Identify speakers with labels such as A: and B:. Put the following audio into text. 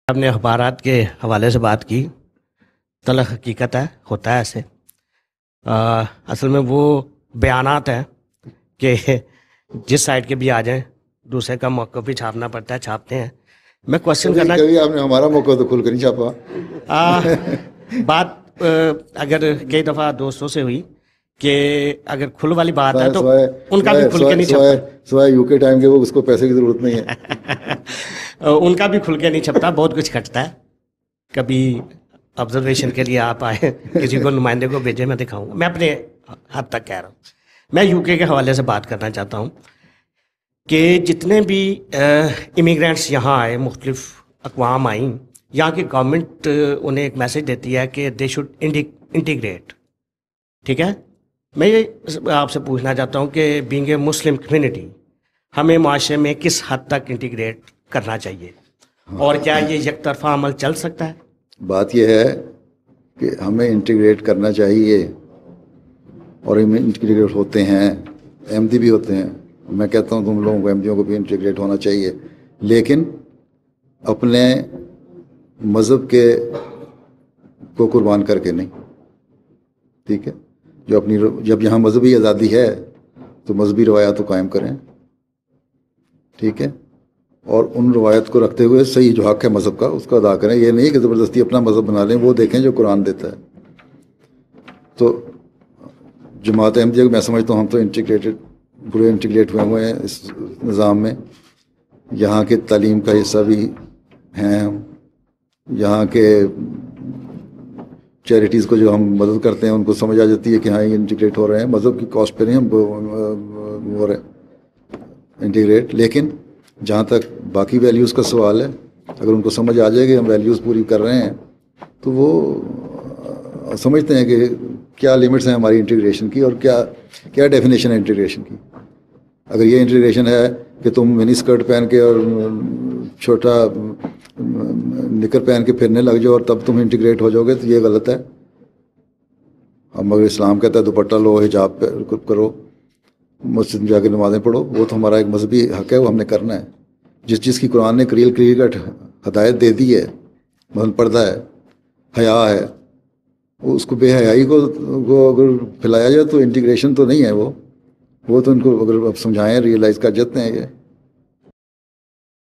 A: آپ نے اخبارات کے حوالے سے بات کی، تلخ حقیقت ہے، ہوتا ہے ایسے۔ اصل میں وہ بیانات ہیں کہ جس سائڈ کے بھی آ جائیں دوسرے کا موقع بھی چھاپنا پڑتا ہے، چھاپتے ہیں۔ میں کوشچن کرنا
B: کبھی آپ نے ہمارا موقع تو کھل کر نہیں چھاپا۔
A: بات اگر کئی دفعہ دوستوں سے ہوئی کہ اگر کھل والی بات ہے تو ان کا بھی کھل کے نہیں چھپتا،
B: سوائے یو کے ٹائم کے وہ اس کو پیسے کی ضرورت نہیں ہے،
A: ان کا بھی کھل کے نہیں چھپتا، بہت کچھ کھٹتا ہے۔ کبھی آبزرویشن کے لیے آپ آئے، کسی کو نمائندے کو بھیجے، میں دکھاؤں گا۔ میں اپنے حد تک کہہ رہا ہوں۔ میں یو کے حوالے سے بات کرنا چاہتا ہوں کہ جتنے بھی امیگرینٹس یہاں آئے، مختلف اقوام آئیں، یہاں کی گورنمنٹ انہیں ایک میسج دیتی ہے کہ دے شوڈ انٹیگریٹ، ٹھیک ہے۔ میں یہ آپ سے پوچھنا چاہتا ہوں کہ بینگ اے مسلم کمیونٹی ہمیں معاشرے میں کس حد تک انٹیگریٹ کرنا چاہیے، اور کیا یہ یک طرفہ عمل چل سکتا ہے؟
B: بات یہ ہے کہ ہمیں انٹیگریٹ کرنا چاہیے، اور انٹیگریٹ ہوتے ہیں، احمدی بھی ہوتے ہیں۔ میں کہتا ہوں تم لوگوں کو، احمدیوں کو بھی انٹیگریٹ ہونا چاہیے، لیکن اپنے مذہب کے کو قربان کر کے نہیں، ٹھیک ہے۔ جب یہاں مذہبی آزادی ہے تو مذہبی روایات کو قائم کریں، ٹھیک ہے، اور ان روایت کو رکھتے ہوئے صحیح جو حق ہے مذہب کا اس کو ادا کریں۔ یہ نہیں کہ زبردستی اپنا مذہب بنا لیں، وہ دیکھیں جو قرآن دیتا ہے۔ تو جماعت احمدیہ کو میں سمجھتا ہوں ہم تو پورے انٹیگریٹ ہوئے ہیں اس نظام میں۔ یہاں کے تعلیم کا حصہ بھی ہیں ہم، یہاں کے چیریٹیز کو جو ہم مدد کرتے ہیں ان کو سمجھ آ جاتی ہے کہ ہاں یہ انٹیگریٹ ہو رہے ہیں، مذہب کی کاسٹ پہ نہیں ہم ہو رہے انٹیگریٹ۔ لیکن جہاں تک باقی ویلیوز کا سوال ہے، اگر ان کو سمجھ آ جائے کہ ہم ویلیوز پوری کر رہے ہیں تو وہ سمجھتے ہیں کہ کیا لیمٹس ہیں ہماری انٹیگریشن کی، اور کیا ڈیفینیشن ہے انٹیگریشن کی۔ اگر یہ انٹیگریشن ہے کہ تم منی اسکرٹ پہن کے اور چھوٹا نکر پہن کے پھرنے لگ جاؤ اور تب تم انٹیگریٹ ہو جاؤ گے، تو یہ غلط ہے۔ ہم اگر اسلام کہتا ہے دوپٹہ لو، حجاب پہ کرو، مسجد میں جا کے نمازیں پڑھو، وہ تو ہمارا ایک مذہبی حق ہے، وہ ہم نے کرنا ہے۔ جس چیز کی قرآن نے کلیئر کٹ ہدایت دے دی ہے، مثلاً پردہ ہے، حیا ہے، اس کو بے حیائی کو اگر پھیلایا جائے تو انٹیگریشن تو نہیں ہے وہ تو ان کو اگر آپ سمجھائیں، ریئلائز کر جاتے ہیں یہ